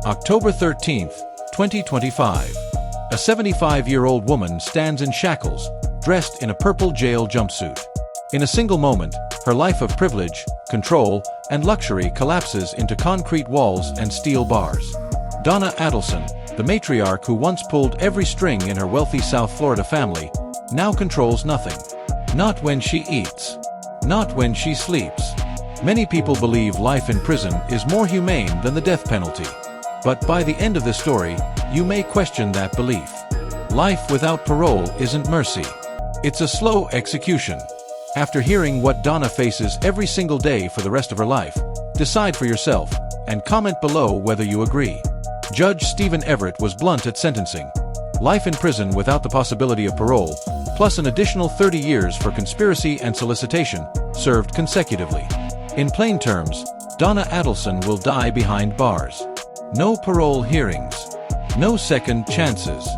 October 13, 2025. A 75-year-old woman stands in shackles, dressed in a purple jail jumpsuit. In a single moment, her life of privilege, control, and luxury collapses into concrete walls and steel bars. Donna Adelson, the matriarch who once pulled every string in her wealthy South Florida family, now controls nothing. Not when she eats. Not when she sleeps. Many people believe life in prison is more humane than the death penalty. But by the end of this story, you may question that belief. Life without parole isn't mercy. It's a slow execution. After hearing what Donna faces every single day for the rest of her life, decide for yourself, and comment below whether you agree. Judge Stephen Everett was blunt at sentencing. Life in prison without the possibility of parole, plus an additional 30 years for conspiracy and solicitation, served consecutively. In plain terms, Donna Adelson will die behind bars. No parole hearings. No second chances.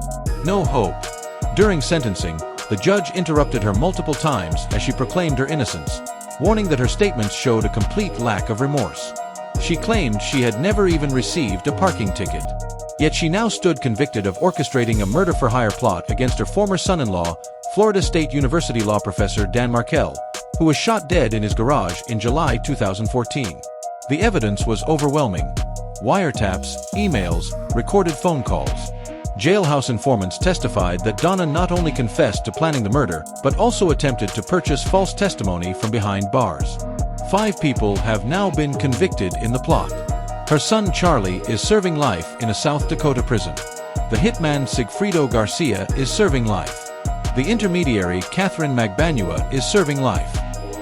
No hope. During sentencing, the judge interrupted her multiple times as she proclaimed her innocence, warning that her statements showed a complete lack of remorse. She claimed she had never even received a parking ticket. Yet she now stood convicted of orchestrating a murder-for-hire plot against her former son-in-law, Florida State University law professor Dan Markell, who was shot dead in his garage in July 2014. The evidence was overwhelming. Wiretaps, emails, recorded phone calls. Jailhouse informants testified that Donna not only confessed to planning the murder, but also attempted to purchase false testimony from behind bars. 5 people have now been convicted in the plot. Her son Charlie is serving life in a South Dakota prison. The hitman Sigfredo Garcia is serving life. The intermediary Catherine Magbanua is serving life.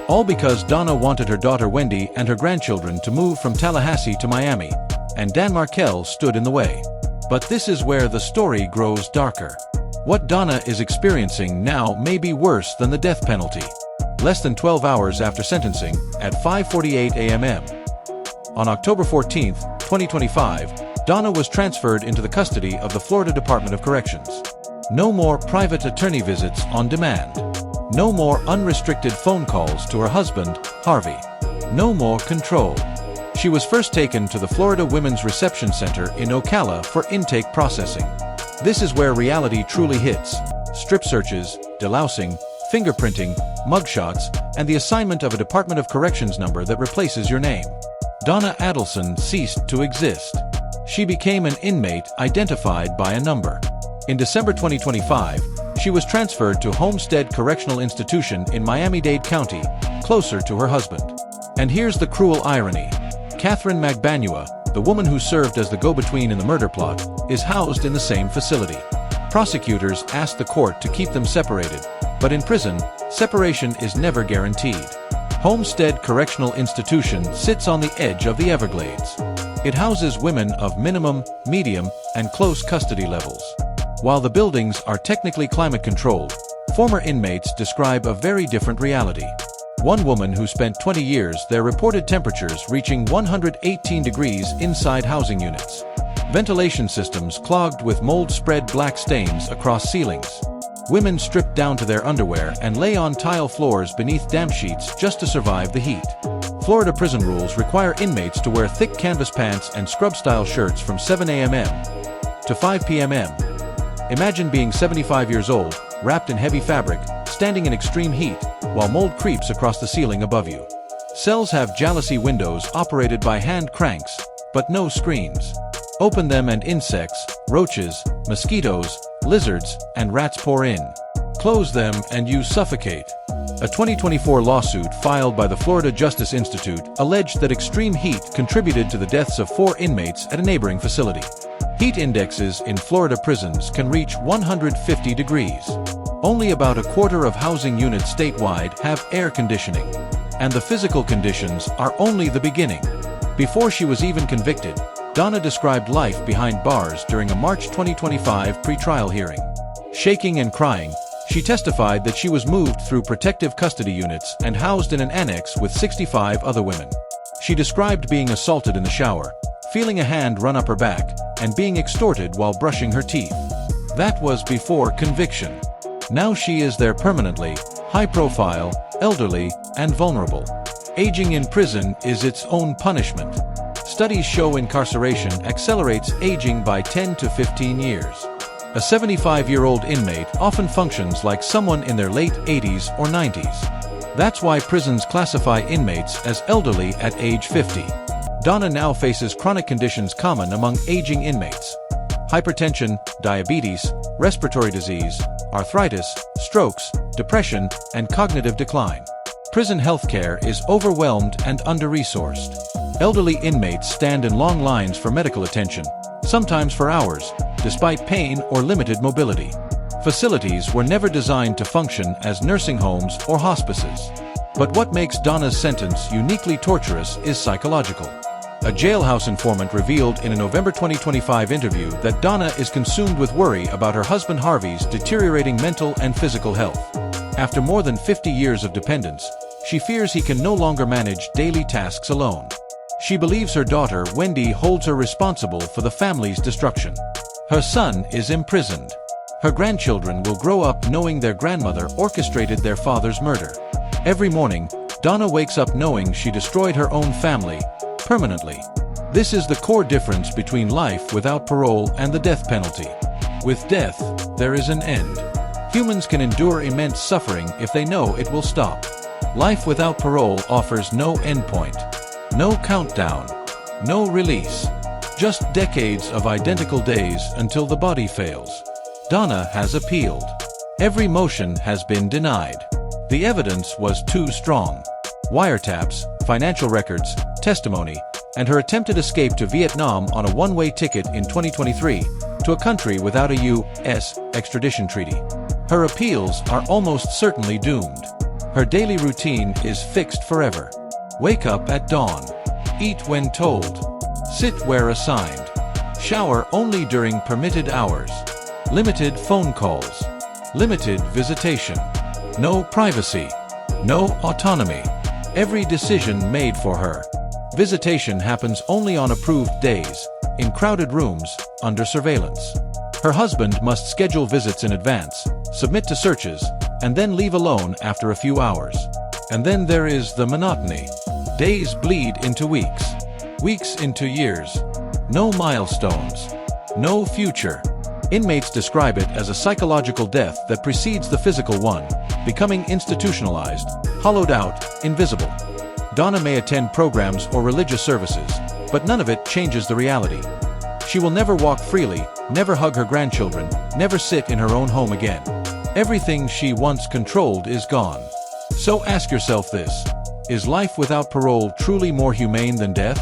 All because Donna wanted her daughter Wendy and her grandchildren to move from Tallahassee to Miami, and Dan Markell stood in the way. But this is where the story grows darker. What Donna is experiencing now may be worse than the death penalty. Less than 12 hours after sentencing, at 5:48 a.m. on October 14, 2025, Donna was transferred into the custody of the Florida Department of Corrections. No more private attorney visits on demand. No more unrestricted phone calls to her husband, Harvey. No more control. She was first taken to the Florida Women's Reception Center in Ocala for intake processing. This is where reality truly hits. Strip searches, delousing, fingerprinting, mugshots, and the assignment of a Department of Corrections number that replaces your name. Donna Adelson ceased to exist. She became an inmate identified by a number. In December 2025, she was transferred to Homestead Correctional Institution in Miami-Dade County, closer to her husband. And here's the cruel irony. Catherine Magbanua, the woman who served as the go-between in the murder plot, is housed in the same facility. Prosecutors asked the court to keep them separated, but in prison, separation is never guaranteed. Homestead Correctional Institution sits on the edge of the Everglades. It houses women of minimum, medium, and close custody levels. While the buildings are technically climate-controlled, former inmates describe a very different reality. One woman who spent 20 years there reported temperatures reaching 118 degrees inside housing units. Ventilation systems clogged with mold-spread black stains across ceilings. Women stripped down to their underwear and lay on tile floors beneath damp sheets just to survive the heat. Florida prison rules require inmates to wear thick canvas pants and scrub-style shirts from 7 a.m. to 5 p.m. Imagine being 75 years old, wrapped in heavy fabric, standing in extreme heat, while mold creeps across the ceiling above you. Cells have jalousie windows operated by hand cranks, but no screens. Open them and insects, roaches, mosquitoes, lizards, and rats pour in. Close them and you suffocate. A 2024 lawsuit filed by the Florida Justice Institute alleged that extreme heat contributed to the deaths of 4 inmates at a neighboring facility. Heat indexes in Florida prisons can reach 150 degrees. Only about a quarter of housing units statewide have air conditioning. And the physical conditions are only the beginning. Before she was even convicted, Donna described life behind bars during a March 2025 pretrial hearing. Shaking and crying, she testified that she was moved through protective custody units and housed in an annex with 65 other women. She described being assaulted in the shower, feeling a hand run up her back, and being extorted while brushing her teeth. That was before conviction. Now she is there permanently, high-profile, elderly, and vulnerable. Aging in prison is its own punishment. Studies show incarceration accelerates aging by 10 to 15 years. A 75-year-old inmate often functions like someone in their late 80s or 90s. That's why prisons classify inmates as elderly at age 50. Donna now faces chronic conditions common among aging inmates: hypertension, diabetes, respiratory disease, arthritis, strokes, depression, and cognitive decline. Prison healthcare is overwhelmed and under-resourced. Elderly inmates stand in long lines for medical attention, sometimes for hours, despite pain or limited mobility. Facilities were never designed to function as nursing homes or hospices. But what makes Donna's sentence uniquely torturous is psychological. A jailhouse informant revealed in a November 2025 interview that Donna is consumed with worry about her husband Harvey's deteriorating mental and physical health. After more than 50 years of dependence, she fears he can no longer manage daily tasks alone. She believes her daughter Wendy holds her responsible for the family's destruction. Her son is imprisoned. Her grandchildren will grow up knowing their grandmother orchestrated their father's murder. Every morning, Donna wakes up knowing she destroyed her own family, permanently. This is the core difference between life without parole and the death penalty. With death, there is an end. Humans can endure immense suffering if they know it will stop. Life without parole offers no endpoint, no countdown, no release. Just decades of identical days until the body fails. Donna has appealed. Every motion has been denied. The evidence was too strong. Wiretaps, financial records, testimony, and her attempted escape to Vietnam on a one-way ticket in 2023 to a country without a U.S. extradition treaty. Her appeals are almost certainly doomed. Her daily routine is fixed forever. Wake up at dawn. Eat when told. Sit where assigned. Shower only during permitted hours. Limited phone calls. Limited visitation. No privacy. No autonomy. Every decision made for her. Visitation happens only on approved days, in crowded rooms, under surveillance. Her husband must schedule visits in advance, submit to searches, and then leave alone after a few hours. And then there is the monotony. Days bleed into weeks. Weeks into years. No milestones. No future. Inmates describe it as a psychological death that precedes the physical one, becoming institutionalized, hollowed out, invisible. Donna may attend programs or religious services, but none of it changes the reality. She will never walk freely, never hug her grandchildren, never sit in her own home again. Everything she once controlled is gone. So ask yourself this: is life without parole truly more humane than death?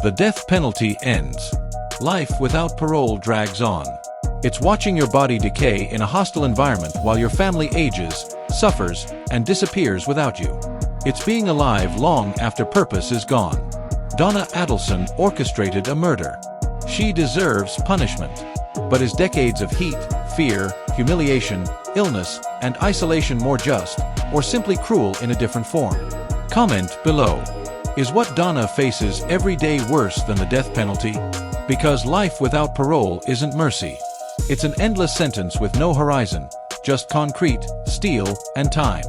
The death penalty ends. Life without parole drags on. It's watching your body decay in a hostile environment while your family ages, suffers, and disappears without you. It's being alive long after purpose is gone. Donna Adelson orchestrated a murder. She deserves punishment. But is decades of heat, fear, humiliation, illness, and isolation more just, or simply cruel in a different form? Comment below. Is what Donna faces every day worse than the death penalty? Because life without parole isn't mercy. It's an endless sentence with no horizon, just concrete, steel, and time.